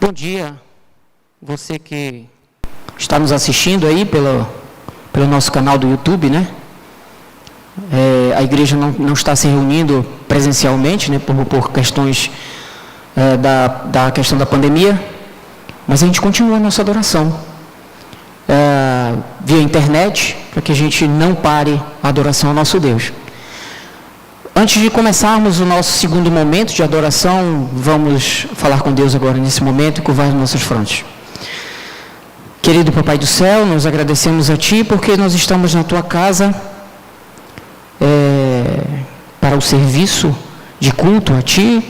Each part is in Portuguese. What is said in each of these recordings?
Bom dia, você que está nos assistindo aí pelo nosso canal do YouTube, né? A igreja não está se reunindo presencialmente, né, por questões da questão da pandemia, mas a gente continua a nossa adoração via internet, para que a gente não pare a adoração ao nosso Deus. Antes de começarmos o nosso segundo momento de adoração, vamos falar com Deus agora nesse momento e curvar as nossas frontes. Querido Papai do Céu, nós agradecemos a Ti porque nós estamos na Tua casa para o serviço de culto a Ti,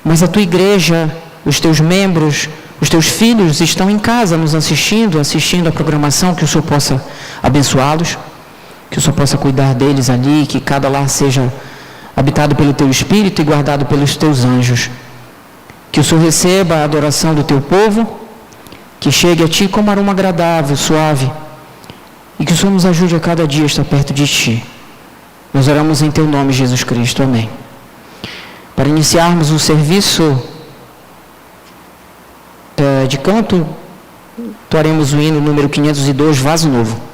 mas a Tua igreja, os Teus membros, os Teus filhos estão em casa nos assistindo a programação, que o Senhor possa abençoá-los, que o Senhor possa cuidar deles ali, que cada lar seja habitado pelo Teu Espírito e guardado pelos Teus anjos. Que o Senhor receba a adoração do Teu povo, que chegue a Ti como aroma agradável, suave, e que o Senhor nos ajude a cada dia a estar perto de Ti. Nós oramos em Teu nome, Jesus Cristo. Amém. Para iniciarmos o serviço de canto, toaremos o hino número 502, Vaso Novo.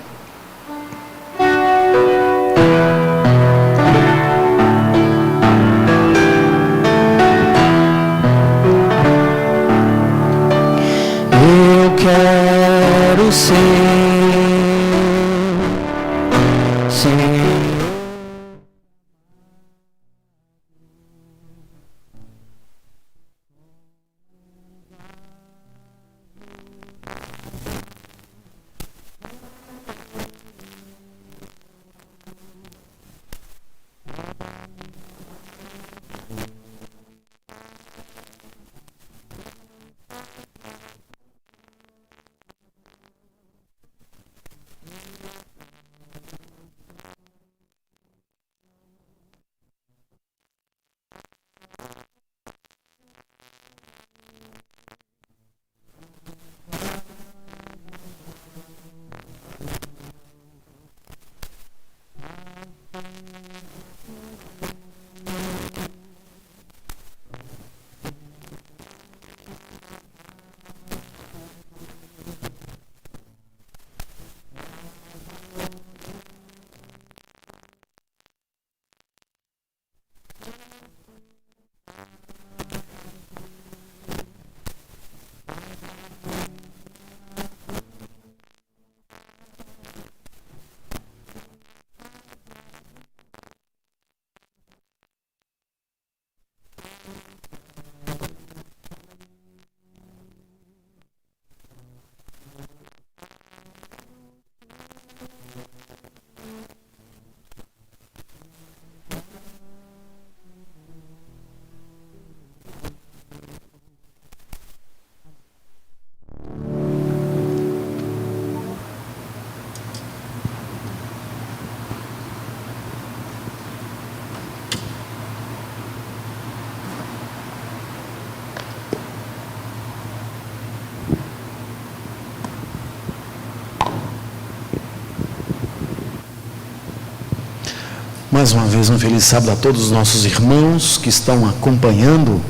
Mais uma vez, um feliz sábado a todos os nossos irmãos que estão acompanhando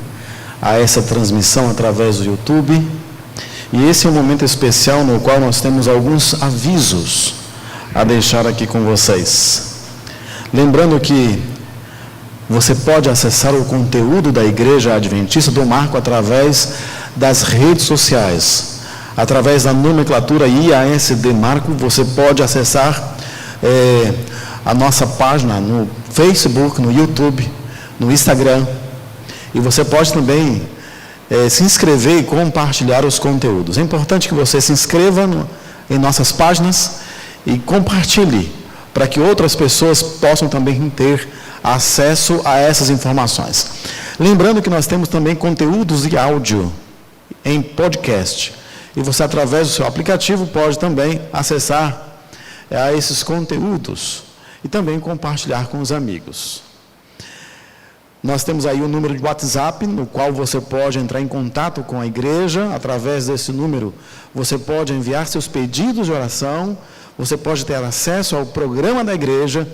a essa transmissão através do YouTube. E esse é um momento especial no qual nós temos alguns avisos a deixar aqui com vocês. Lembrando que você pode acessar o conteúdo da Igreja Adventista do Marco através das redes sociais. Através da nomenclatura IASD Marco, você pode acessar a nossa página no Facebook, no YouTube, no Instagram. E você pode também se inscrever e compartilhar os conteúdos. É importante que você se inscreva em nossas páginas e compartilhe, para que outras pessoas possam também ter acesso a essas informações. Lembrando que nós temos também conteúdos de áudio em podcast. E você, através do seu aplicativo, pode também acessar a esses conteúdos e também compartilhar com os amigos. Nós temos aí um número de WhatsApp, no qual você pode entrar em contato com a igreja. Através desse número, você pode enviar seus pedidos de oração, você pode ter acesso ao programa da igreja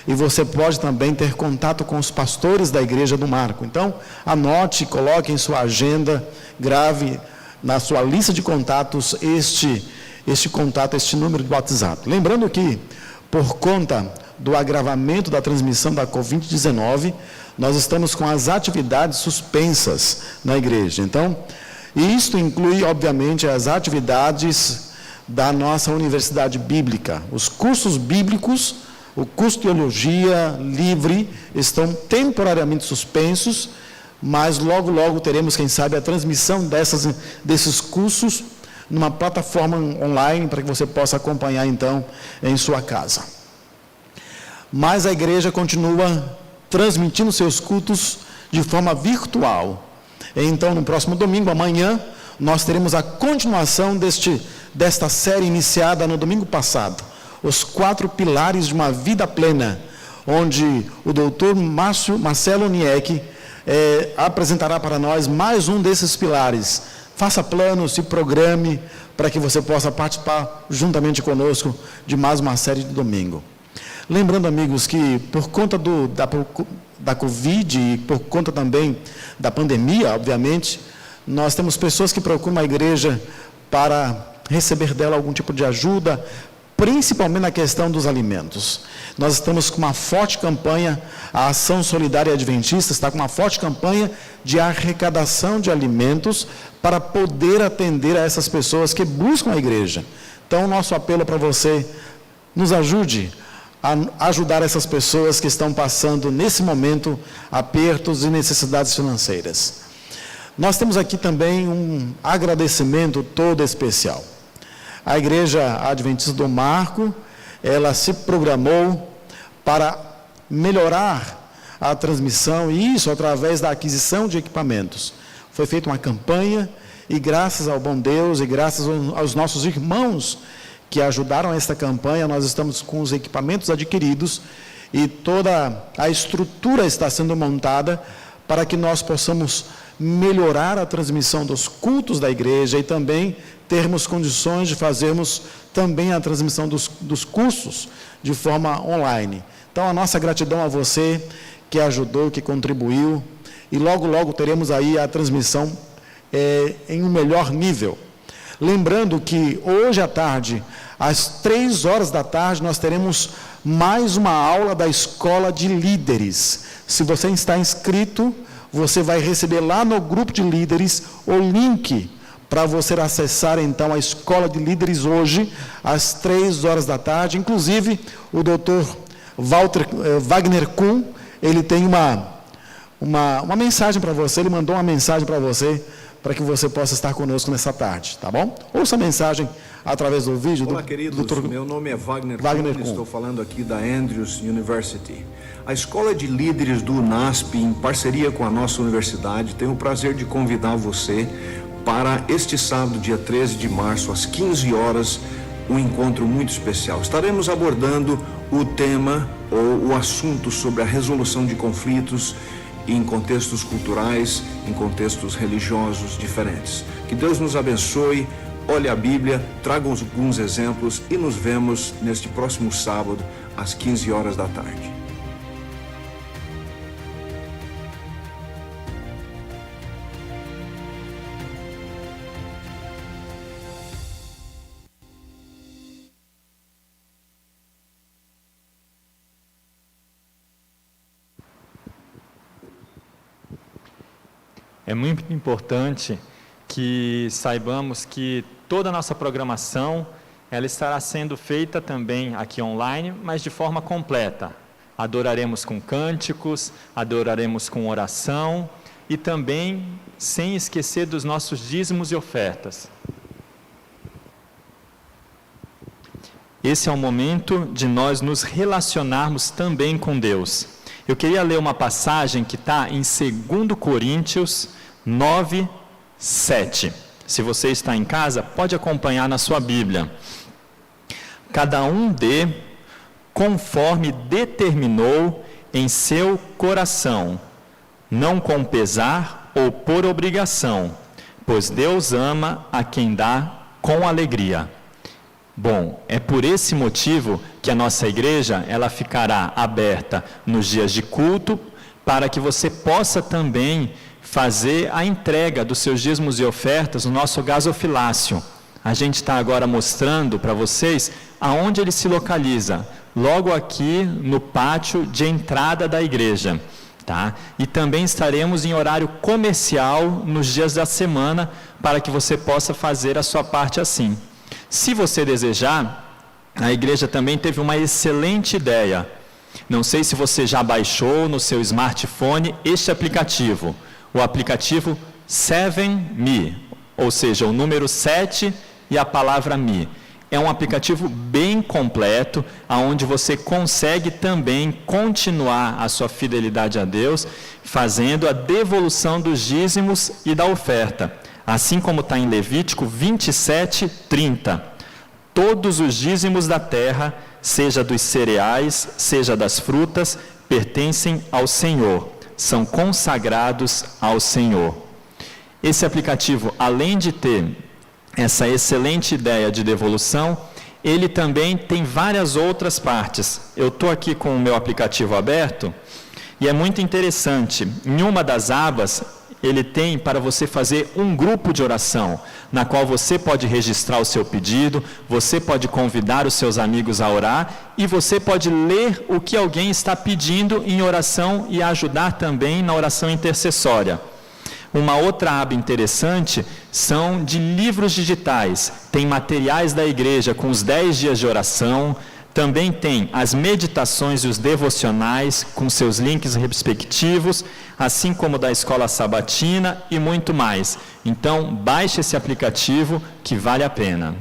e você pode também ter contato com os pastores da Igreja do Marco. Então, anote, coloque em sua agenda, grave na sua lista de contatos este contato, este número de WhatsApp. Lembrando que, por conta do agravamento da transmissão da Covid-19, nós estamos com as atividades suspensas na igreja. Então, isto inclui, obviamente, as atividades da nossa Universidade Bíblica. Os cursos bíblicos, o curso de Teologia Livre, estão temporariamente suspensos, mas logo, logo teremos, quem sabe, a transmissão desses cursos numa plataforma online para que você possa acompanhar, então, em sua casa. Mas a igreja continua transmitindo seus cultos de forma virtual. Então, no próximo domingo, amanhã, nós teremos a continuação desta série iniciada no domingo passado, os 4 pilares de uma vida plena, onde o doutor Marcelo Niek apresentará para nós mais um desses pilares. Faça planos, se programe para que você possa participar juntamente conosco de mais uma série de domingo. Lembrando, amigos, que por conta da Covid e por conta também da pandemia, obviamente, nós temos pessoas que procuram a igreja para receber dela algum tipo de ajuda, principalmente na questão dos alimentos. Nós estamos com uma forte campanha, a Ação Solidária Adventista está com uma forte campanha de arrecadação de alimentos para poder atender a essas pessoas que buscam a igreja. Então, o nosso apelo para você, nos ajude a ajudar essas pessoas que estão passando, nesse momento, apertos e necessidades financeiras. Nós temos aqui também um agradecimento todo especial. A Igreja Adventista do Marco, ela se programou para melhorar a transmissão, e isso através da aquisição de equipamentos. Foi feita uma campanha, e graças ao bom Deus, e graças aos nossos irmãos que ajudaram esta campanha, nós estamos com os equipamentos adquiridos, e toda a estrutura está sendo montada para que nós possamos melhorar a transmissão dos cultos da igreja e também termos condições de fazermos também a transmissão dos cursos de forma online. Então, a nossa gratidão a você que ajudou, que contribuiu, e logo, logo teremos aí a transmissão em um melhor nível. Lembrando que hoje à tarde, às 3 da tarde, nós teremos mais uma aula da Escola de Líderes. Se você está inscrito, você vai receber lá no grupo de líderes o link para você acessar então a Escola de Líderes hoje, às 3 da tarde. Inclusive, o doutor Wagner Kuhn, ele tem uma mensagem para você, ele mandou uma mensagem para você, para que você possa estar conosco nessa tarde, tá bom? Ouça a mensagem através do vídeo. Olá, queridos, meu nome é Wagner Kuhn, estou falando aqui da Andrews University. A Escola de Líderes do UNASP, em parceria com a nossa universidade, tem o prazer de convidar você para este sábado, dia 13 de março, às 15 horas, um encontro muito especial. Estaremos abordando o tema ou o assunto sobre a resolução de conflitos em contextos culturais, em contextos religiosos diferentes. Que Deus nos abençoe, olhe a Bíblia, traga alguns exemplos e nos vemos neste próximo sábado, às 15 horas da tarde. É muito importante que saibamos que toda a nossa programação, ela estará sendo feita também aqui online, mas de forma completa. Adoraremos com cânticos, adoraremos com oração e também sem esquecer dos nossos dízimos e ofertas. Esse é o momento de nós nos relacionarmos também com Deus. Eu queria ler uma passagem que está em 2 Coríntios 9, 7. Se você está em casa, pode acompanhar na sua Bíblia. Cada um dê conforme determinou em seu coração, não com pesar ou por obrigação, pois Deus ama a quem dá com alegria. Bom, é por esse motivo que a nossa igreja, ela ficará aberta nos dias de culto, para que você possa também fazer a entrega dos seus dízimos e ofertas no nosso gasofilácio. A gente está agora mostrando para vocês aonde ele se localiza, logo aqui no pátio de entrada da igreja. Tá? E também estaremos em horário comercial nos dias da semana, para que você possa fazer a sua parte assim. Se você desejar, a igreja também teve uma excelente ideia. Não sei se você já baixou no seu smartphone este aplicativo, o aplicativo 7Me, ou seja, o número 7 e a palavra Me. É um aplicativo bem completo, onde você consegue também continuar a sua fidelidade a Deus, fazendo a devolução dos dízimos e da oferta. Assim como está em Levítico 27:30. Todos os dízimos da terra, seja dos cereais, seja das frutas, pertencem ao Senhor, são consagrados ao Senhor. Esse aplicativo, além de ter essa excelente ideia de devolução, ele também tem várias outras partes. Eu estou aqui com o meu aplicativo aberto e é muito interessante. Em uma das abas, ele tem para você fazer um grupo de oração, na qual você pode registrar o seu pedido, você pode convidar os seus amigos a orar e você pode ler o que alguém está pedindo em oração e ajudar também na oração intercessória. Uma outra aba interessante são de livros digitais. Tem materiais da igreja com os 10 dias de oração. Também tem as meditações e os devocionais com seus links respectivos, assim como da escola sabatina e muito mais. Então, baixe esse aplicativo que vale a pena.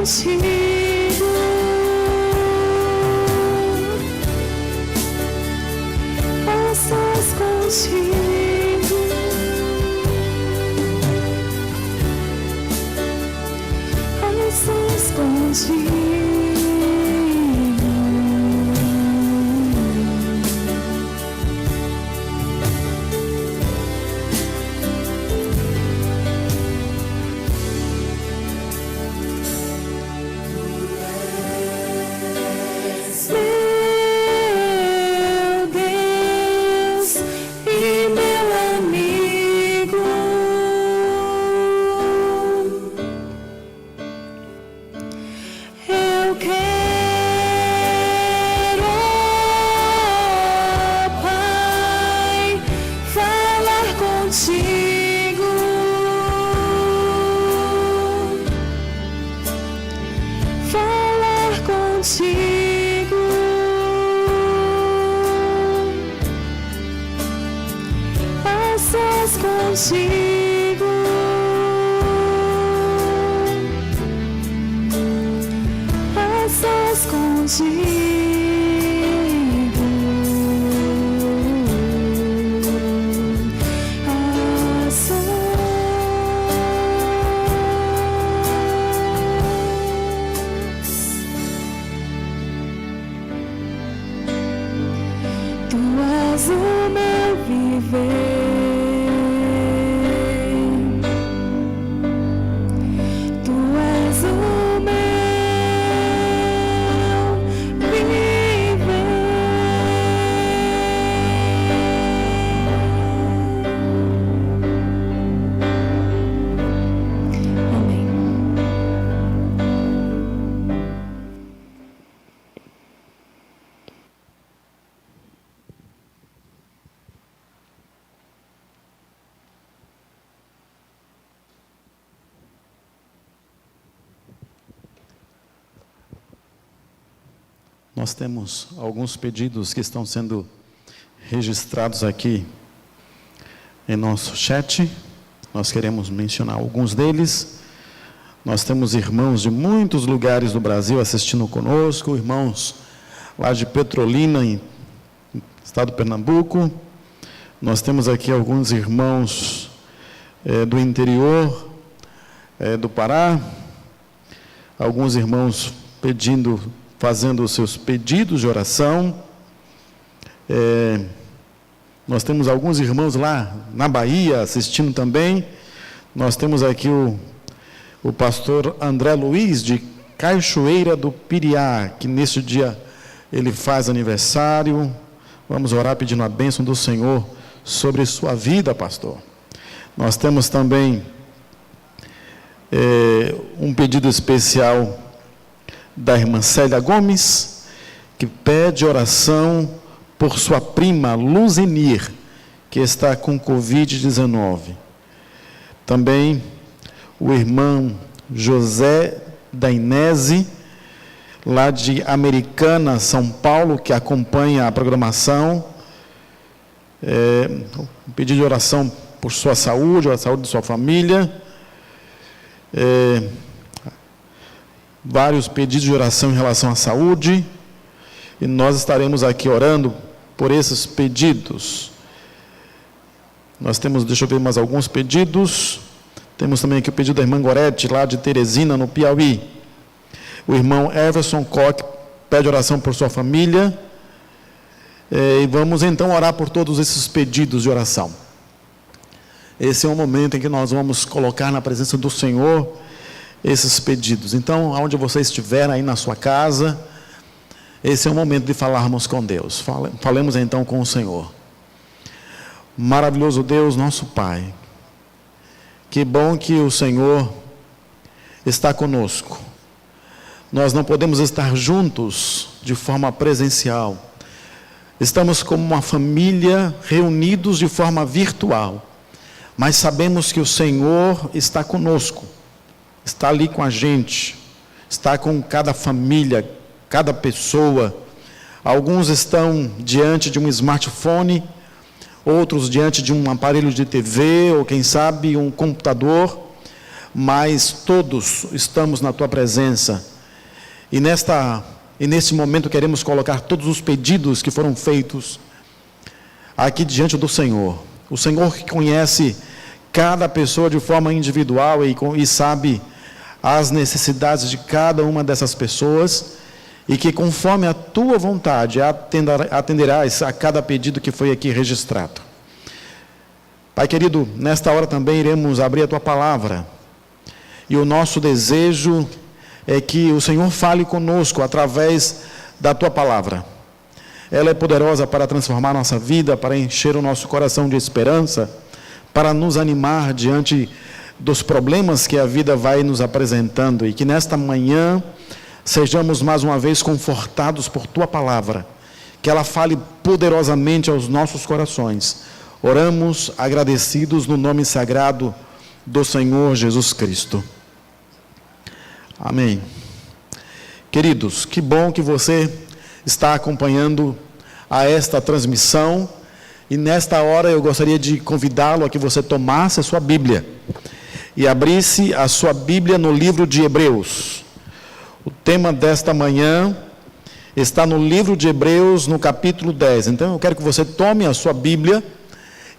contigo. Estás contigo. Estás contigo. Nós temos alguns pedidos que estão sendo registrados aqui em nosso chat. Nós queremos mencionar alguns deles. Nós temos irmãos de muitos lugares do Brasil assistindo conosco, irmãos lá de Petrolina, em estado de Pernambuco. Nós temos aqui alguns irmãos do interior do Pará, alguns irmãos fazendo os seus pedidos de oração. Nós temos alguns irmãos lá na Bahia assistindo também. Nós temos aqui o pastor André Luiz, de Cachoeira do Piriá, que neste dia ele faz aniversário. Vamos orar pedindo a bênção do Senhor sobre sua vida, pastor. Nós temos também um pedido especial da irmã Célia Gomes, que pede oração por sua prima Luzenir, que está com Covid-19. Também o irmão José Dainese, lá de Americana, São Paulo, que acompanha a programação. Um pedido de oração por sua saúde, a saúde de sua família. Vários pedidos de oração em relação à saúde, e nós estaremos aqui orando por esses pedidos. Nós temos, deixa eu ver mais alguns pedidos. Temos também aqui o pedido da irmã Gorete, lá de Teresina, no Piauí. O irmão Everson Koch pede oração por sua família. E vamos então orar por todos esses pedidos de oração. Esse é um momento em que nós vamos colocar na presença do Senhor esses pedidos. Então, aonde você estiver aí na sua casa, esse é o momento de falarmos com Deus. Falemos então com o Senhor. Maravilhoso Deus, nosso Pai, que bom que o Senhor está conosco. Nós não podemos estar juntos de forma presencial. Estamos como uma família reunidos de forma virtual, mas sabemos que o Senhor está conosco. Está ali com a gente, está com cada família, cada pessoa. Alguns estão diante de um smartphone, outros diante de um aparelho de TV, ou quem sabe um computador, mas todos estamos na Tua presença. E nesse momento queremos colocar todos os pedidos que foram feitos aqui diante do Senhor. O Senhor que conhece cada pessoa de forma individual e sabe as necessidades de cada uma dessas pessoas, e que conforme a Tua vontade atenderás a cada pedido que foi aqui registrado. Pai querido, nesta hora também iremos abrir a Tua palavra, e o nosso desejo é que o Senhor fale conosco através da Tua palavra. Ela é poderosa para transformar nossa vida, para encher o nosso coração de esperança, para nos animar diante dos problemas que a vida vai nos apresentando, e que nesta manhã sejamos mais uma vez confortados por Tua palavra, que ela fale poderosamente aos nossos corações. Oramos agradecidos no nome sagrado do Senhor Jesus Cristo. Amém. Queridos, que bom que você está acompanhando a esta transmissão, e nesta hora eu gostaria de convidá-lo a que você tomasse a sua Bíblia e abrisse a sua Bíblia no livro de Hebreus. O tema desta manhã está no livro de Hebreus, no capítulo 10. Então eu quero que você tome a sua Bíblia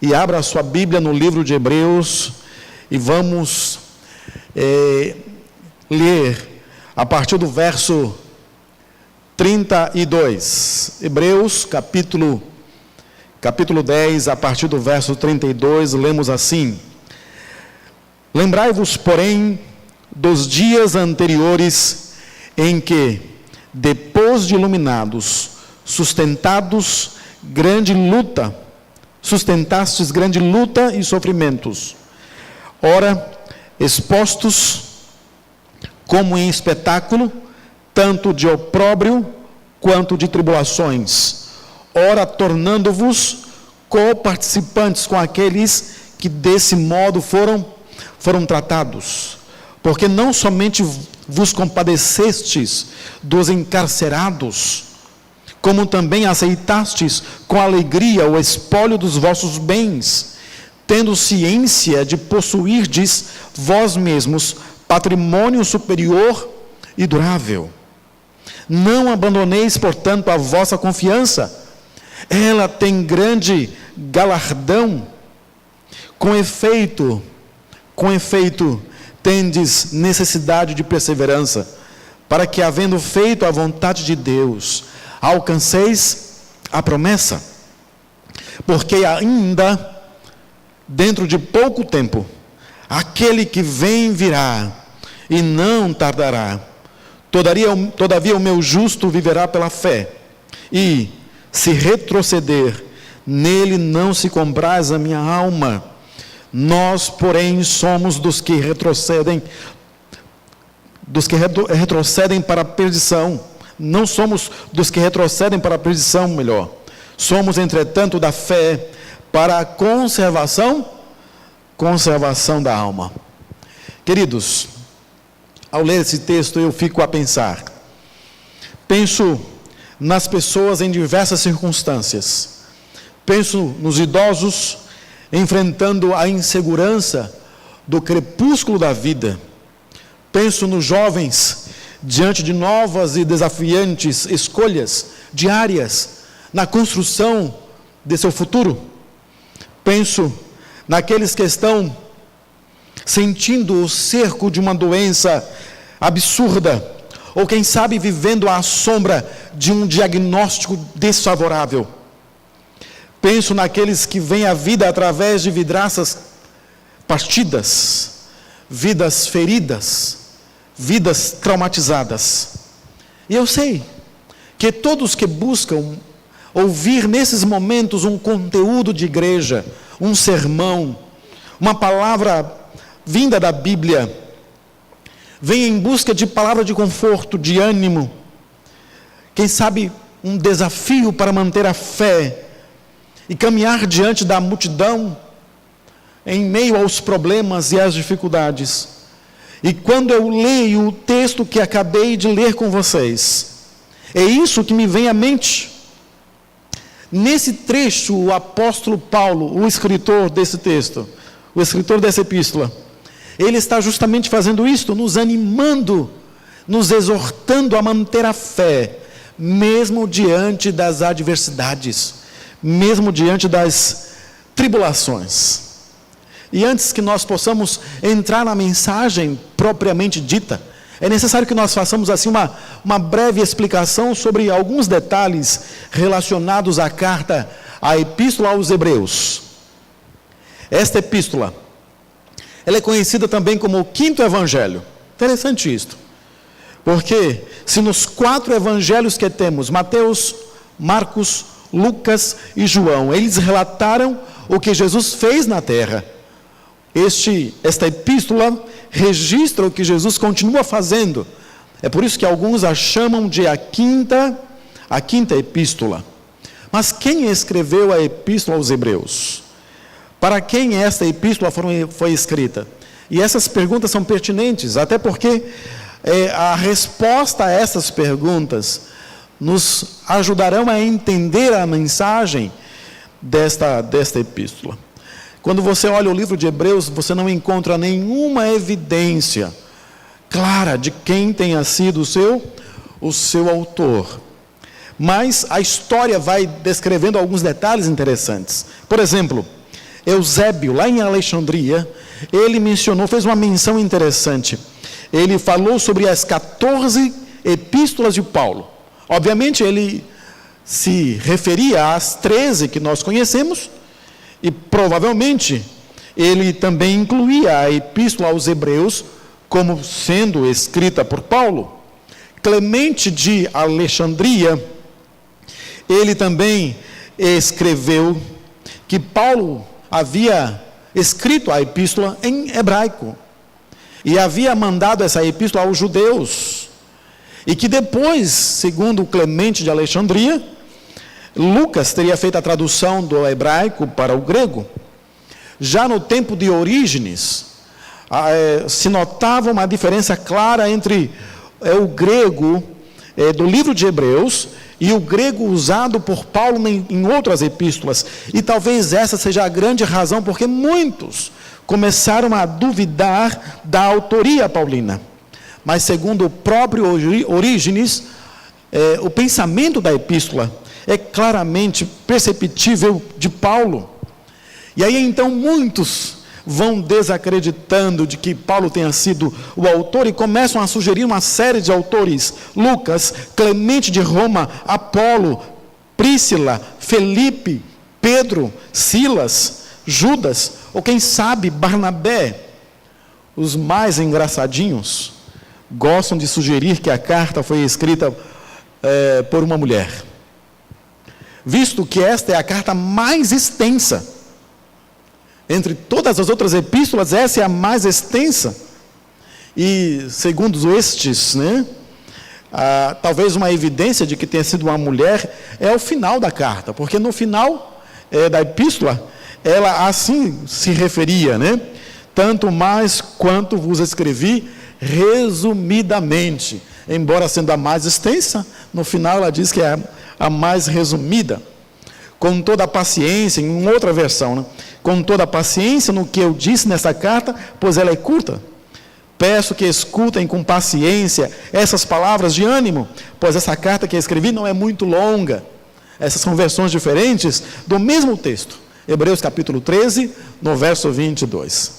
e abra a sua Bíblia no livro de Hebreus, e vamos ler a partir do verso 32. Hebreus, capítulo 10, a partir do verso 32, lemos assim: Lembrai-vos, porém, dos dias anteriores, em que, depois de iluminados, sustentastes grande luta e sofrimentos. Ora, expostos como em espetáculo, tanto de opróbrio quanto de tribulações. Ora, tornando-vos co-participantes com aqueles que desse modo foram tratados. Porque não somente vos compadecestes dos encarcerados, como também aceitastes com alegria o espólio dos vossos bens, tendo ciência de possuirdes vós mesmos patrimônio superior e durável. Não abandoneis, portanto, a vossa confiança. Ela tem grande galardão. Com efeito, tendes necessidade de perseverança, para que, havendo feito a vontade de Deus, alcanceis a promessa. Porque ainda, dentro de pouco tempo, aquele que vem virá, e não tardará. Todavia o meu justo viverá pela fé, e, se retroceder, nele não se compraz a minha alma. Nós, porém, somos dos que retrocedem para a perdição. Não somos dos que retrocedem para a perdição, melhor. Somos, entretanto, da fé para a conservação da alma. Queridos, ao ler esse texto eu fico a pensar. Penso nas pessoas em diversas circunstâncias. Penso nos idosos enfrentando a insegurança do crepúsculo da vida. Penso nos jovens diante de novas e desafiantes escolhas diárias na construção de seu futuro. Penso naqueles que estão sentindo o cerco de uma doença absurda, ou quem sabe vivendo à sombra de um diagnóstico desfavorável. Penso naqueles que veem a vida através de vidraças partidas, vidas feridas, vidas traumatizadas. E eu sei que todos que buscam ouvir nesses momentos um conteúdo de igreja, um sermão, uma palavra vinda da Bíblia, vem em busca de palavra de conforto, de ânimo, quem sabe um desafio para manter a fé e caminhar diante da multidão em meio aos problemas e às dificuldades. E quando eu leio o texto que acabei de ler com vocês, é isso que me vem à mente. Nesse trecho, o apóstolo Paulo, o escritor desse texto, o escritor dessa epístola, Ele está justamente fazendo isto, nos animando, nos exortando a manter a fé, mesmo diante das adversidades, mesmo diante das tribulações. E antes que nós possamos entrar na mensagem propriamente dita, é necessário que nós façamos assim uma breve explicação sobre alguns detalhes relacionados à carta, à epístola aos Hebreus. Esta epístola, ela é conhecida também como o quinto evangelho. Interessante isto, porque se nos 4 evangelhos que temos, Mateus, Marcos, Lucas e João, eles relataram o que Jesus fez na terra, esta epístola registra o que Jesus continua fazendo. É por isso que alguns a chamam de a quinta epístola. Mas quem escreveu a epístola aos Hebreus? Para quem esta epístola foi escrita? E essas perguntas são pertinentes, até porque a resposta a essas perguntas nos ajudarão a entender a mensagem desta epístola. Quando você olha o livro de Hebreus, você não encontra nenhuma evidência clara de quem tenha sido o seu autor. Mas a história vai descrevendo alguns detalhes interessantes. Por exemplo, Eusébio, lá em Alexandria, ele fez uma menção interessante. Ele falou sobre as 14 epístolas de Paulo. Obviamente, ele se referia às 13 que nós conhecemos, e provavelmente ele também incluía a epístola aos Hebreus como sendo escrita por Paulo. Clemente de Alexandria, ele também escreveu que Paulo havia escrito a epístola em hebraico e havia mandado essa epístola aos judeus, e que depois, segundo Clemente de Alexandria, Lucas teria feito a tradução do hebraico para o grego. Já no tempo de Orígenes, se notava uma diferença clara entre o grego do livro de Hebreus e o grego usado por Paulo em outras epístolas. E talvez essa seja a grande razão porque muitos começaram a duvidar da autoria paulina. Mas segundo o próprio Orígenes, o pensamento da epístola é claramente perceptível de Paulo. E aí então muitos vão desacreditando de que Paulo tenha sido o autor e começam a sugerir uma série de autores: Lucas, Clemente de Roma, Apolo, Príscila, Felipe, Pedro, Silas, Judas, ou quem sabe Barnabé. Os mais engraçadinhos gostam de sugerir que a carta foi escrita por uma mulher, visto que esta é a carta mais extensa. Entre todas as outras epístolas, essa é a mais extensa. E, segundo estes, talvez uma evidência de que tenha sido uma mulher é o final da carta, porque no final da epístola, ela assim se referia, tanto mais quanto vos escrevi resumidamente. Embora sendo a mais extensa, no final ela diz que é a mais resumida. Com toda a paciência, em uma outra versão, com toda a paciência no que eu disse nessa carta, pois ela é curta. Peço que escutem com paciência essas palavras de ânimo, pois essa carta que eu escrevi não é muito longa. Essas são versões diferentes do mesmo texto. Hebreus capítulo 13, no verso 22.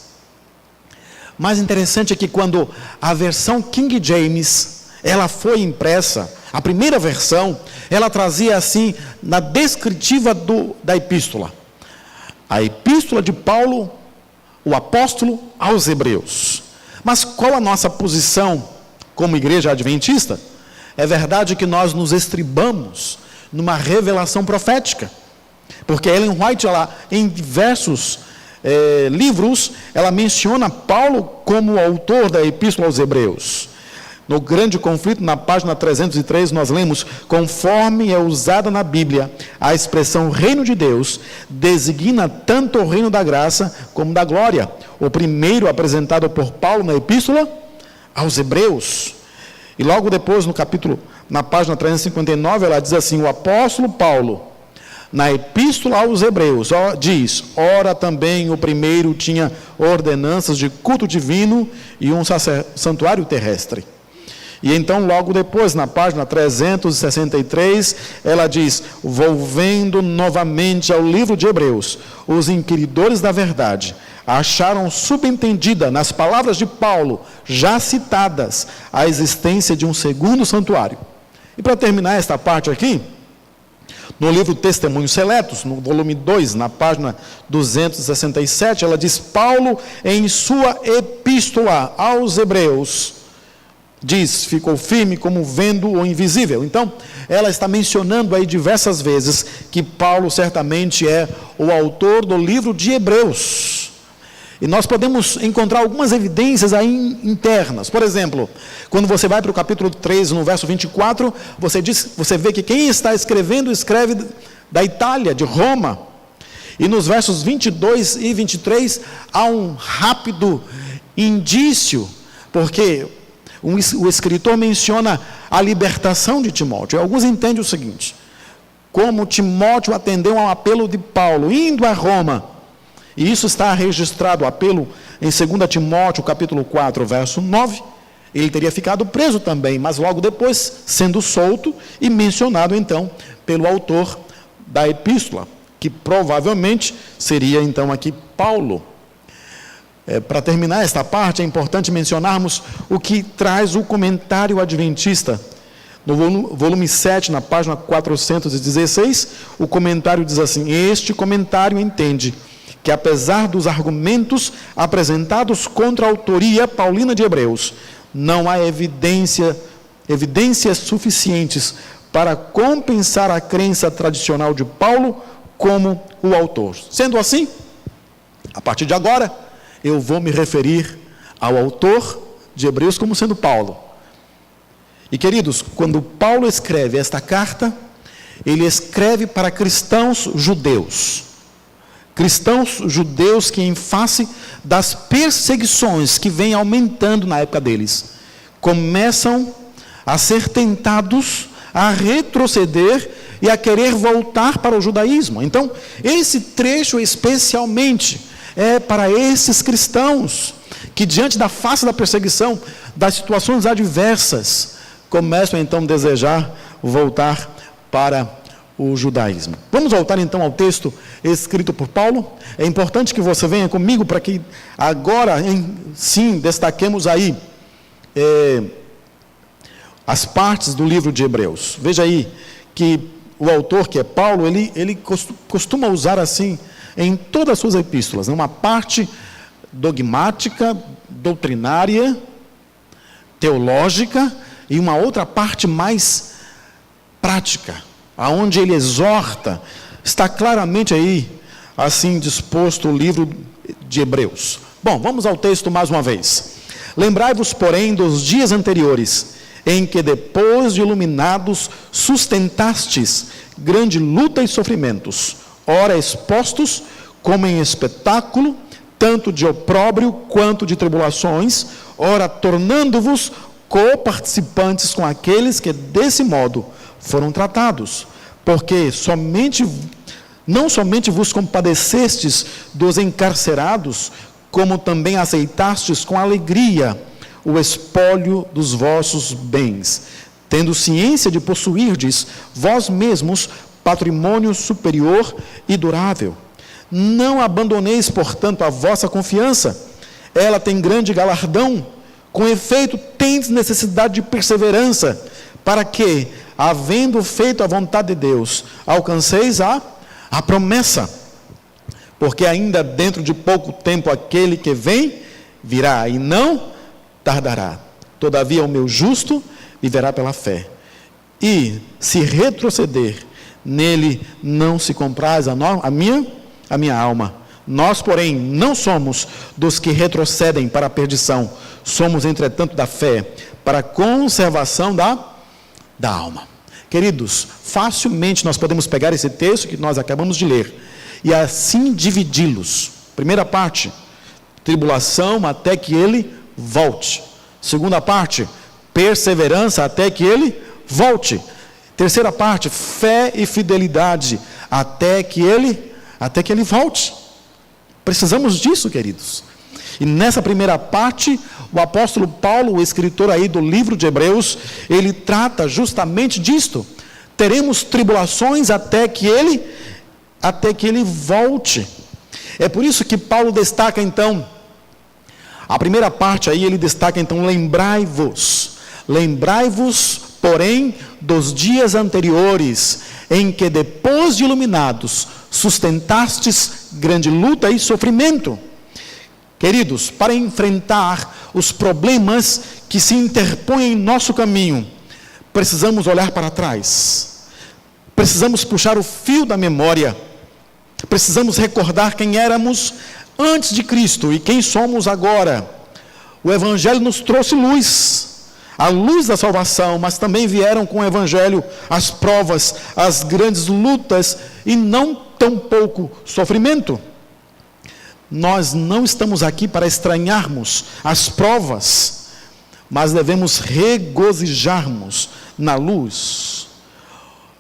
Mais interessante é que quando a versão King James, ela foi impressa, a primeira versão, ela trazia assim, na descritiva da epístola: a epístola de Paulo, o apóstolo aos Hebreus. Mas qual a nossa posição como igreja adventista? É verdade que nós nos estribamos numa revelação profética, porque Ellen White, em diversos livros, ela menciona Paulo como o autor da epístola aos Hebreus. No Grande Conflito, na página 303, nós lemos: conforme é usada na Bíblia, a expressão reino de Deus designa tanto o reino da graça como da glória. O primeiro apresentado por Paulo na epístola aos Hebreus. E logo depois, na página 359, ela diz assim: o apóstolo Paulo, Na epístola aos Hebreus, diz: ora também o primeiro tinha ordenanças de culto divino e um santuário terrestre. E então, logo depois, na página 363, ela diz: volvendo novamente ao livro de Hebreus, os inquiridores da verdade acharam subentendida nas palavras de Paulo, já citadas, a existência de um segundo santuário. E para terminar esta parte aqui, no livro Testemunhos Seletos, no volume 2, na página 267, ela diz: Paulo, em sua epístola aos Hebreus, diz: ficou firme como vendo o invisível. Então, ela está mencionando aí diversas vezes que Paulo certamente é o autor do livro de Hebreus. E nós podemos encontrar algumas evidências aí internas. Por exemplo, quando você vai para o capítulo 3, no verso 24, você vê que quem está escrevendo, escreve da Itália, de Roma. E nos versos 22 e 23, há um rápido indício, porque o escritor menciona a libertação de Timóteo. Alguns entendem o seguinte: como Timóteo atendeu ao apelo de Paulo, indo a Roma. E isso está registrado, o apelo em 2 Timóteo, capítulo 4, verso 9. Ele teria ficado preso também, mas logo depois, sendo solto e mencionado, então, pelo autor da epístola, que provavelmente seria, então, aqui Paulo. Para terminar esta parte, é importante mencionarmos o que traz o comentário adventista. No volume 7, na página 416, o comentário diz assim: este comentário entende que, apesar dos argumentos apresentados contra a autoria paulina de Hebreus, não há evidências suficientes para compensar a crença tradicional de Paulo como o autor. Sendo assim, a partir de agora, eu vou me referir ao autor de Hebreus como sendo Paulo. E, queridos, quando Paulo escreve esta carta, ele escreve para cristãos judeus. Cristãos judeus que, em face das perseguições que vêm aumentando na época deles, começam a ser tentados a retroceder e a querer voltar para o judaísmo. Então, esse trecho especialmente é para esses cristãos que, diante da face da perseguição, das situações adversas, começam então a desejar voltar para o judaísmo. Vamos voltar então ao texto escrito por Paulo. É importante que você venha comigo para que agora, sim, destaquemos aí as partes do livro de Hebreus. Veja aí que o autor, que é Paulo, ele costuma usar assim em todas as suas epístolas, uma parte dogmática, doutrinária, teológica, e uma outra parte mais prática, aonde ele exorta. Está claramente aí, assim disposto o livro de Hebreus. Bom, vamos ao texto mais uma vez. Lembrai-vos, porém, dos dias anteriores, em que depois de iluminados, sustentastes grande luta e sofrimentos, ora expostos, como em espetáculo, tanto de opróbrio quanto de tribulações, ora tornando-vos co-participantes com aqueles que desse modo foram tratados, porque não somente vos compadecestes dos encarcerados, como também aceitastes com alegria o espólio dos vossos bens, tendo ciência de possuirdes vós mesmos patrimônio superior e durável. Não abandoneis, portanto, a vossa confiança, ela tem grande galardão. Com efeito, tendes necessidade de perseverança, para que, havendo feito a vontade de Deus, alcanceis a promessa. Porque ainda dentro de pouco tempo aquele que vem, virá e não tardará. Todavia o meu justo viverá pela fé. E se retroceder, nele não se compraz a minha alma. Nós, porém, não somos dos que retrocedem para a perdição, somos, entretanto, da fé, para a conservação da alma. Queridos, facilmente nós podemos pegar esse texto que nós acabamos de ler, e assim dividi-los. Primeira parte, tribulação até que ele volte. Segunda parte, perseverança até que ele volte. Terceira parte, fé e fidelidade até que ele volte. Precisamos disso, queridos. E nessa primeira parte, o apóstolo Paulo, o escritor aí do livro de Hebreus, ele trata justamente disto. Teremos tribulações até que ele volte. É por isso que Paulo destaca então, a primeira parte aí ele destaca então, lembrai-vos, porém, dos dias anteriores, em que depois de iluminados, sustentastes grande luta e sofrimento. Queridos, para enfrentar os problemas que se interpõem em nosso caminho, precisamos olhar para trás, precisamos puxar o fio da memória, precisamos recordar quem éramos antes de Cristo e quem somos agora. O Evangelho nos trouxe luz, a luz da salvação, mas também vieram com o Evangelho as provas, as grandes lutas e não tão pouco sofrimento. Nós não estamos aqui para estranharmos as provas, mas devemos regozijarmos na luz.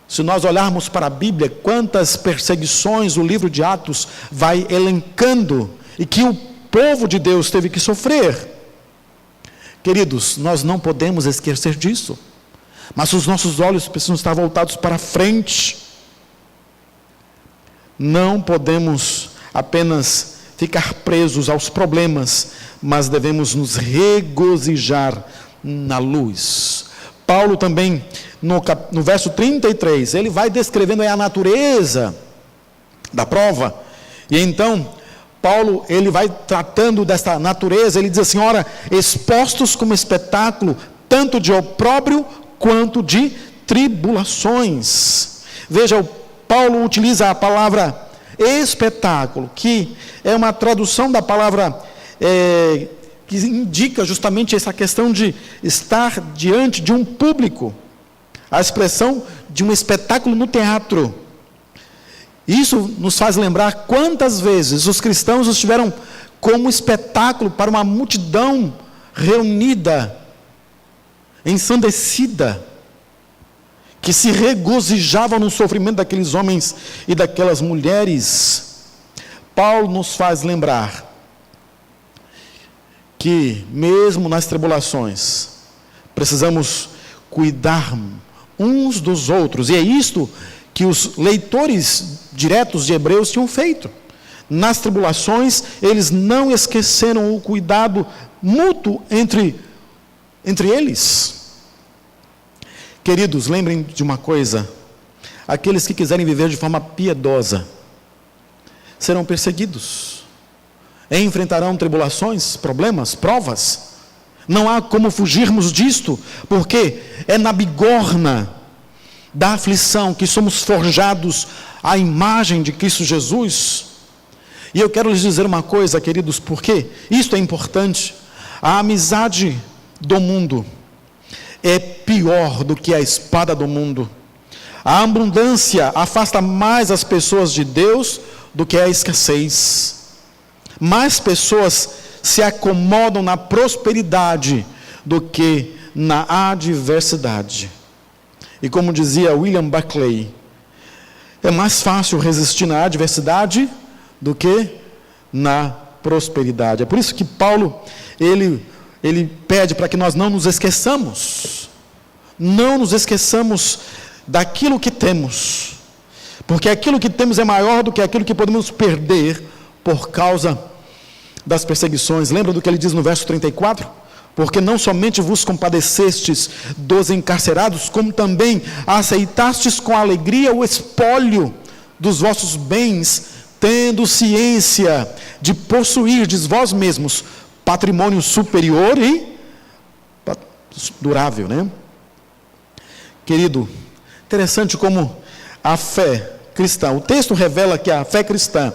Se nós olharmos para a Bíblia, quantas perseguições o livro de Atos vai elencando e que o povo de Deus teve que sofrer. Queridos, nós não podemos esquecer disso, mas os nossos olhos precisam estar voltados para frente. Não podemos apenas ficar presos aos problemas, mas devemos nos regozijar na luz. Paulo também, no verso 33, ele vai descrevendo aí a natureza da prova, e então, Paulo, ele vai tratando dessa natureza, ele diz assim, ora, expostos como espetáculo, tanto de opróbrio, quanto de tribulações. Veja, Paulo utiliza a palavra espetáculo, que é uma tradução da palavra que indica justamente essa questão de estar diante de um público, a expressão de um espetáculo no teatro. Isso nos faz lembrar quantas vezes os cristãos estiveram como espetáculo para uma multidão reunida, ensandecida, que se regozijava no sofrimento daqueles homens e daquelas mulheres. Paulo nos faz lembrar que mesmo nas tribulações, precisamos cuidar uns dos outros, e é isto que os leitores diretos de Hebreus tinham feito. Nas tribulações, eles não esqueceram o cuidado mútuo entre eles. Queridos, lembrem de uma coisa: aqueles que quiserem viver de forma piedosa serão perseguidos, enfrentarão tribulações, problemas, provas. Não há como fugirmos disto, porque é na bigorna da aflição que somos forjados à imagem de Cristo Jesus. E eu quero lhes dizer uma coisa, queridos, porque isto é importante. A amizade do mundo é pior do que a espada do mundo. A abundância afasta mais as pessoas de Deus do que a escassez. Mais pessoas se acomodam na prosperidade do que na adversidade. E como dizia William Buckley, é mais fácil resistir na adversidade do que na prosperidade. É por isso que Paulo, ele pede para que nós não nos esqueçamos. Não nos esqueçamos daquilo que temos. Porque aquilo que temos é maior do que aquilo que podemos perder por causa das perseguições. Lembra do que ele diz no verso 34? Porque não somente vos compadecestes dos encarcerados, como também aceitastes com alegria o espólio dos vossos bens, tendo ciência de possuirdes vós mesmos patrimônio superior e durável, né? Querido, interessante como a fé cristã, o texto revela que a fé cristã,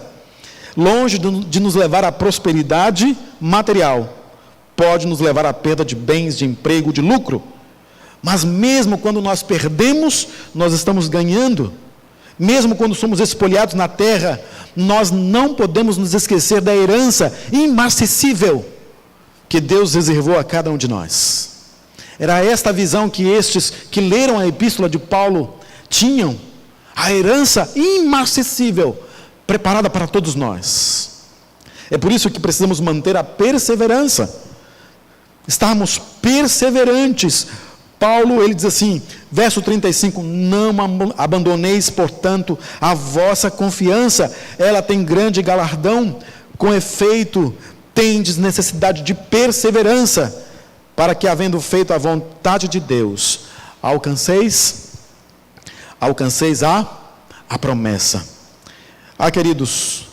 longe de nos levar à prosperidade material, pode nos levar à perda de bens, de emprego, de lucro. Mas mesmo quando nós perdemos, nós estamos ganhando. Mesmo quando somos espoliados na terra, nós não podemos nos esquecer da herança imarcessível que Deus reservou a cada um de nós. Era esta a visão que estes que leram a epístola de Paulo tinham. a herança imarcessível, preparada para todos nós. É por isso que precisamos manter a perseverança, estarmos perseverantes. Paulo, ele diz assim, verso 35, não abandoneis, portanto, a vossa confiança, ela tem grande galardão, com efeito, tendes necessidade de perseverança, para que, havendo feito a vontade de Deus, alcanceis a promessa. Queridos,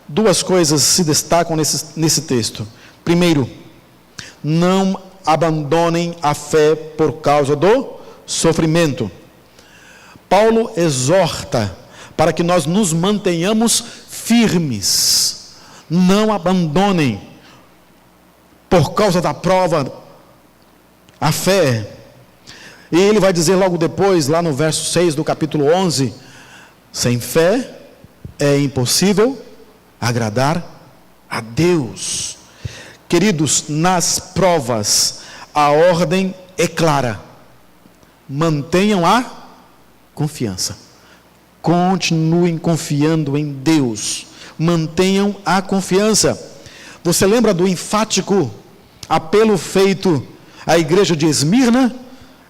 duas coisas se destacam nesse texto. Primeiro, não abandonem a fé por causa do sofrimento. Paulo exorta para que nós nos mantenhamos firmes. Não abandonem por causa da prova a fé. E ele vai dizer logo depois, lá no verso 6 do capítulo 11, sem fé é impossível agradar a Deus. Queridos, nas provas, a ordem é clara. Mantenham a confiança. Continuem confiando em Deus. Mantenham a confiança. Você lembra do enfático apelo feito à igreja de Esmirna?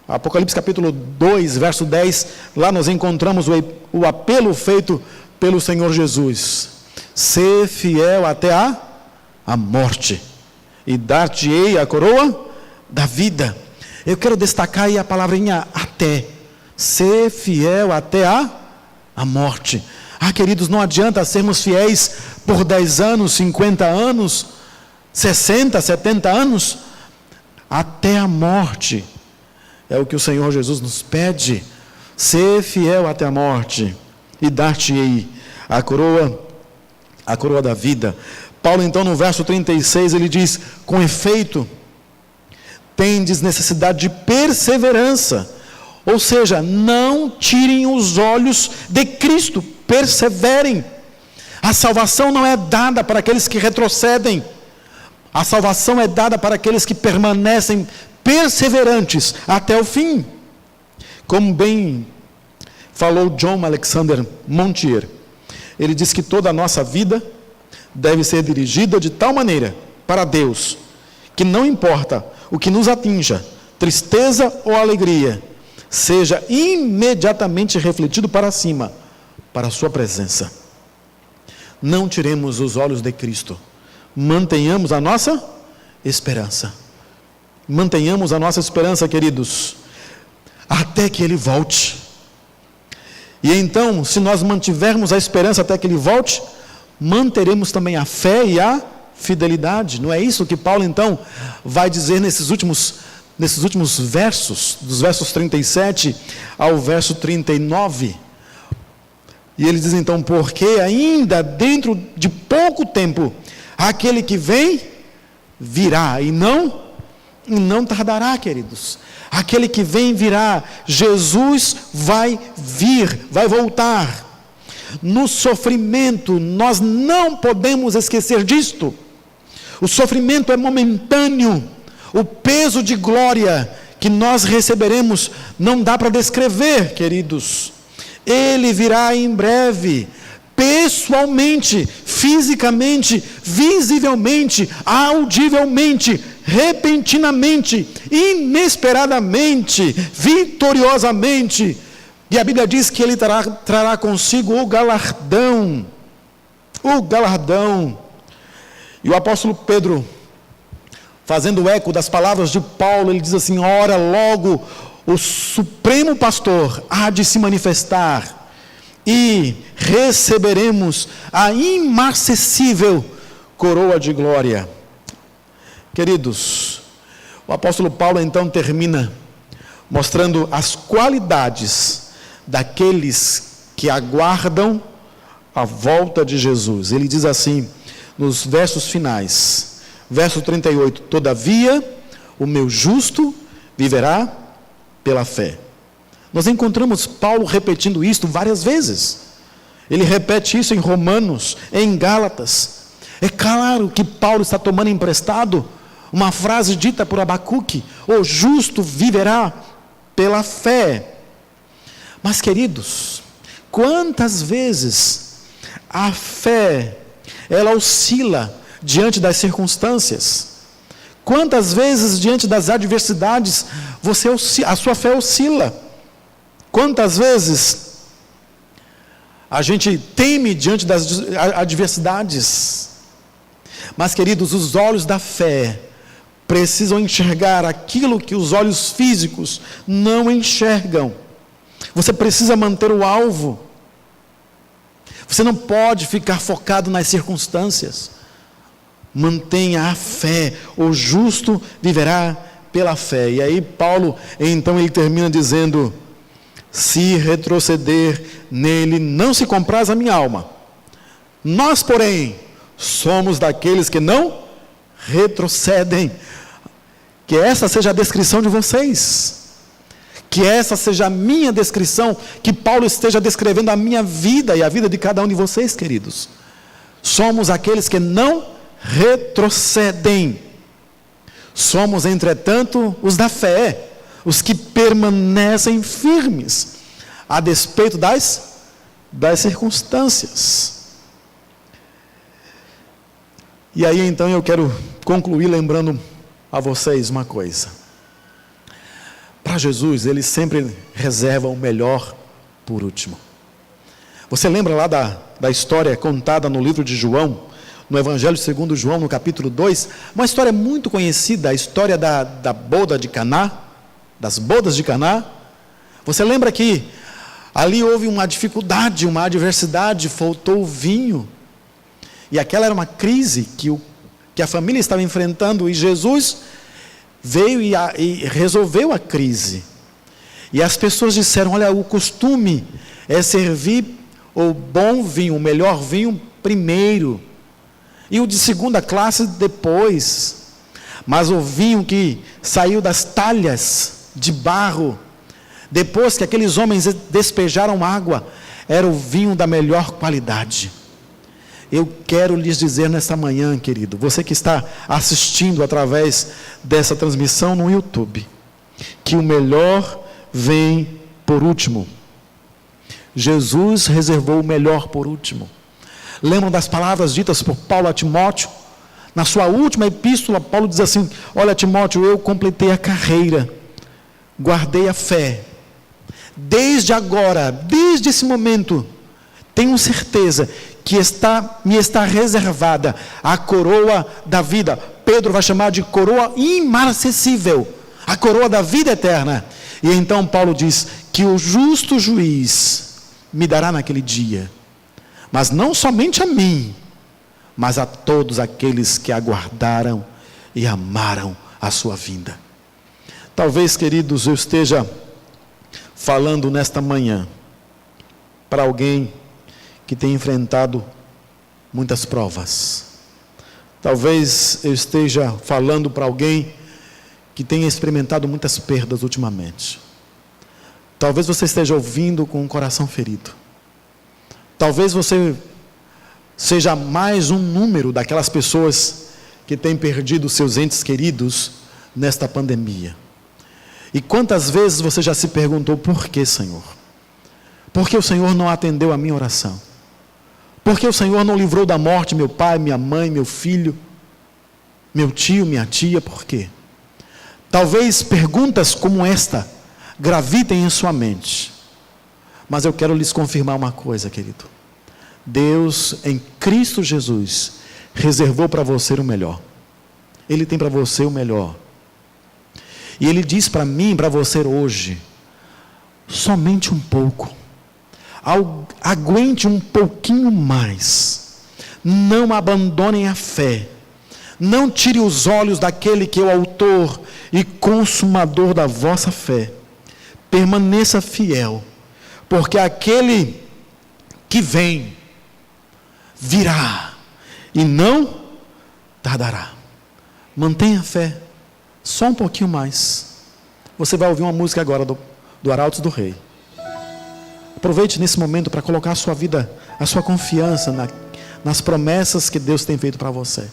Apocalipse capítulo 2, verso 10, lá nós encontramos o apelo feito pelo Senhor Jesus. Ser fiel até a morte, e dar-te-ei a coroa da vida. Eu quero destacar aí a palavrinha até. Ser fiel até a morte. Queridos, não adianta sermos fiéis por 10 anos, 50 anos, 60, 70 anos, até a morte. É o que o Senhor Jesus nos pede. Ser fiel até a morte, e dar-te-ei a coroa da vida. Paulo, então, no verso 36, ele diz, com efeito, tendes necessidade de perseverança. Ou seja, não tirem os olhos de Cristo, perseverem. A salvação não é dada para aqueles que retrocedem. A salvação é dada para aqueles que permanecem perseverantes até o fim. Como bem falou John Alexander Montier, ele diz que toda a nossa vida deve ser dirigida de tal maneira para Deus, que não importa o que nos atinja, tristeza ou alegria, seja imediatamente refletido para cima, para a sua presença. Não tiremos os olhos de Cristo, mantenhamos a nossa esperança. Mantenhamos a nossa esperança, queridos, até que Ele volte. E então, se nós mantivermos a esperança até que Ele volte, manteremos também a fé e a fidelidade. Não é isso que Paulo, então, vai dizer nesses últimos versos, dos versos 37 ao verso 39. E ele diz então, porque ainda dentro de pouco tempo, aquele que vem, virá, e não tardará, queridos. Aquele que vem virá. Jesus vai vir, vai voltar. No sofrimento, nós não podemos esquecer disto. O sofrimento é momentâneo. O peso de glória que nós receberemos não dá para descrever, queridos. Ele virá em breve, pessoalmente, fisicamente, visivelmente, audivelmente, repentinamente, inesperadamente, vitoriosamente. E a Bíblia diz que Ele trará consigo o galardão. O galardão. E o apóstolo Pedro, fazendo eco das palavras de Paulo, ele diz assim, ora logo o supremo pastor há de se manifestar, e receberemos a imarcessível coroa de glória. Queridos, o apóstolo Paulo então termina mostrando as qualidades daqueles que aguardam a volta de Jesus. Ele diz assim, nos versos finais, verso 38, todavia o meu justo viverá pela fé. Nós encontramos Paulo repetindo isto várias vezes. Ele repete isso em Romanos, em Gálatas. É claro que Paulo está tomando emprestado uma frase dita por Abacuque, o justo viverá pela fé. Mas, queridos, quantas vezes a fé, ela oscila diante das circunstâncias. Quantas vezes diante das adversidades, a sua fé oscila. Quantas vezes a gente teme diante das adversidades. Mas, queridos, os olhos da fé precisam enxergar aquilo que os olhos físicos não enxergam. Você precisa manter o alvo. Você não pode ficar focado nas circunstâncias. Mantenha a fé. O justo viverá pela fé. E aí Paulo, então, ele termina dizendo: se retroceder nele, não se compraz a minha alma. Nós, porém, somos daqueles que não retrocedem. Que essa seja a descrição de vocês. Que essa seja a minha descrição, que Paulo esteja descrevendo a minha vida e a vida de cada um de vocês, queridos. Somos aqueles que não retrocedem. Somos, entretanto, os da fé, os que permanecem firmes, a despeito das circunstâncias. E aí então eu quero concluir lembrando a vocês uma coisa. Para Jesus, ele sempre reserva o melhor por último. Você lembra lá da história contada no livro de João, no Evangelho segundo João, no capítulo 2, uma história muito conhecida, a história da boda de Caná, das bodas de Caná. Você lembra que ali houve uma dificuldade, uma adversidade, faltou vinho, e aquela era uma crise que a família estava enfrentando, e Jesus veio e resolveu a crise. E as pessoas disseram: olha, o costume é servir o bom vinho, o melhor vinho primeiro, e o de segunda classe depois. Mas o vinho que saiu das talhas de barro, depois que aqueles homens despejaram água, era o vinho da melhor qualidade. Eu quero lhes dizer nesta manhã, querido, você que está assistindo através dessa transmissão no YouTube, que o melhor vem por último. Jesus reservou o melhor por último. Lembram das palavras ditas por Paulo a Timóteo? Na sua última epístola, Paulo diz assim: olha, Timóteo, eu completei a carreira, guardei a fé. Desde agora, desde esse momento, tenho certeza que me está reservada a coroa da vida. Pedro vai chamar de coroa imarcessível, a coroa da vida eterna. E então Paulo diz que o justo juiz me dará naquele dia, mas não somente a mim, mas a todos aqueles que aguardaram e amaram a sua vinda. Talvez, queridos, eu esteja falando nesta manhã para alguém que tem enfrentado muitas provas. Talvez eu esteja falando para alguém que tenha experimentado muitas perdas ultimamente. Talvez você esteja ouvindo com o coração ferido. Talvez você seja mais um número daquelas pessoas que têm perdido seus entes queridos nesta pandemia. E quantas vezes você já se perguntou: por que, Senhor? Por que o Senhor não atendeu a minha oração? Por que o Senhor não livrou da morte meu pai, minha mãe, meu filho, meu tio, minha tia? Por quê? Talvez perguntas como esta gravitem em sua mente. Mas eu quero lhes confirmar uma coisa, querido. Deus, em Cristo Jesus, reservou para você o melhor. Ele tem para você o melhor. E Ele diz para mim, para você hoje: somente um pouco. Aguente um pouquinho mais. Não abandonem a fé. Não tire os olhos daquele que é o autor e consumador da vossa fé. Permaneça fiel, porque aquele que vem virá e não tardará. Mantenha a fé, só um pouquinho mais. Você vai ouvir uma música agora do Arautos do Rei. Aproveite nesse momento para colocar a sua vida, a sua confiança nas promessas que Deus tem feito para você.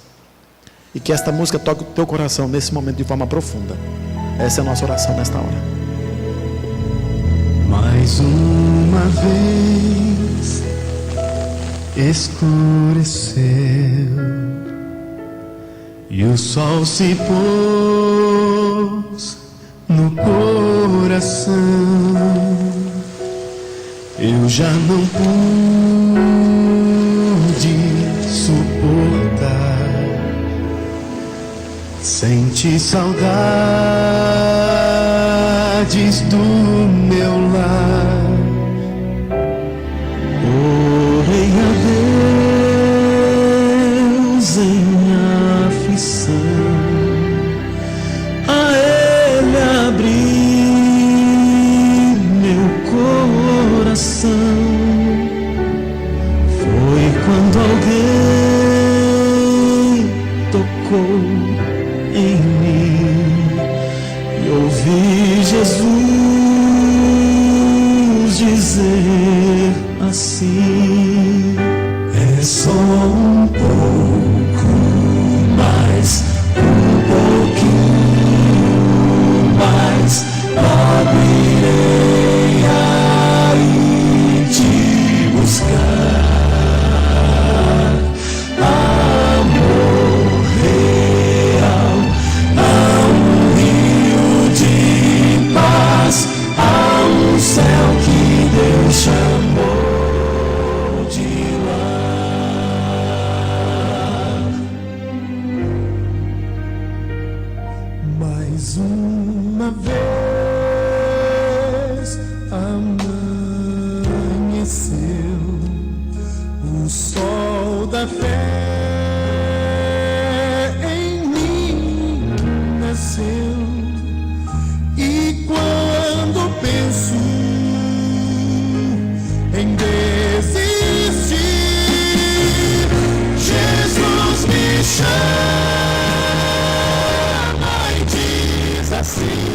E que esta música toque o teu coração nesse momento de forma profunda. Essa é a nossa oração nesta hora. Mais um uma vez escureceu e o sol se pôs no coração. Eu já não pude suportar, senti saudades do meu lar. Orei a Deus em aflição, a Ele abri meu coração. Foi quando alguém tocou em mim e ouvi Jesus dizer assim: é só um pouco mais, um pouquinho mais, logo irei aí te buscar. Amor real, há um rio de paz, há um céu que Deus chamou de lar. Mais uma vez amanheceu, o sol da fé em mim nasceu. E quando penso em desistir, Jesus me chama e diz assim: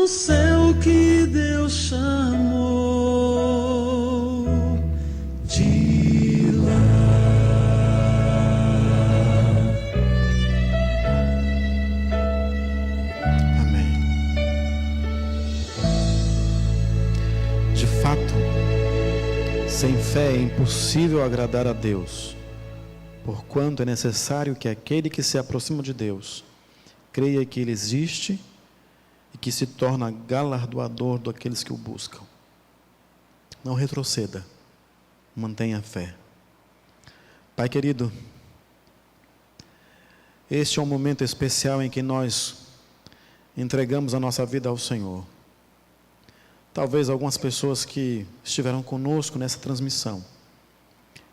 céu que Deus chamou de lar. Amém. De fato, sem fé é impossível agradar a Deus, porquanto é necessário que aquele que se aproxima de Deus creia que Ele existe e que se torna galardoador daqueles que o buscam. Não retroceda, mantenha a fé. Pai querido, este é um momento especial em que nós entregamos a nossa vida ao Senhor. Talvez algumas pessoas que estiveram conosco nessa transmissão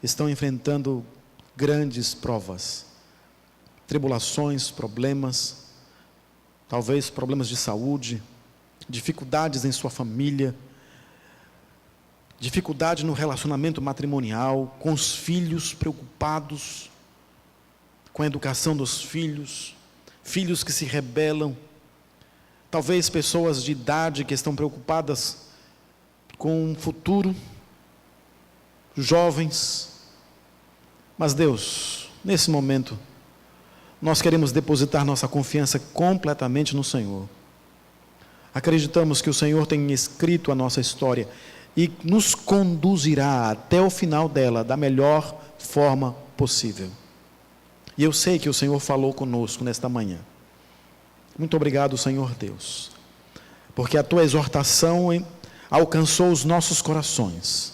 estão enfrentando grandes provas, tribulações, problemas, talvez problemas de saúde, dificuldades em sua família, dificuldade no relacionamento matrimonial, com os filhos preocupados com a educação dos filhos, filhos que se rebelam, talvez pessoas de idade que estão preocupadas com o futuro, jovens. Mas Deus, nesse momento, nós queremos depositar nossa confiança completamente no Senhor. Acreditamos que o Senhor tem escrito a nossa história e nos conduzirá até o final dela da melhor forma possível. E eu sei que o Senhor falou conosco nesta manhã. Muito obrigado, Senhor Deus, porque a tua exortação alcançou os nossos corações,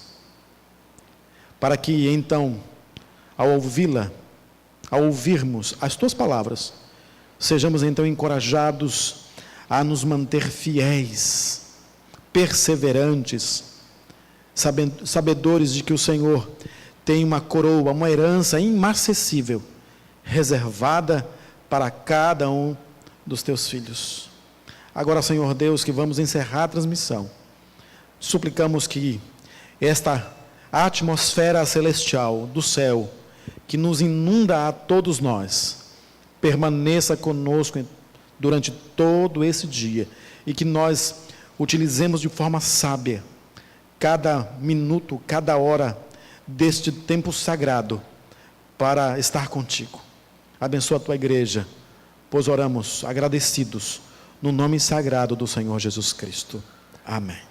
para que então, ao ouvirmos as tuas palavras, sejamos então encorajados a nos manter fiéis, perseverantes, sabedores de que o Senhor tem uma coroa, uma herança imarcessível, reservada para cada um dos teus filhos. Agora, Senhor Deus, que vamos encerrar a transmissão, suplicamos que esta atmosfera celestial do céu, que nos inunda a todos nós, permaneça conosco durante todo esse dia, e que nós utilizemos de forma sábia cada minuto, cada hora deste tempo sagrado para estar contigo. Abençoa a tua igreja, pois oramos agradecidos no nome sagrado do Senhor Jesus Cristo. Amém.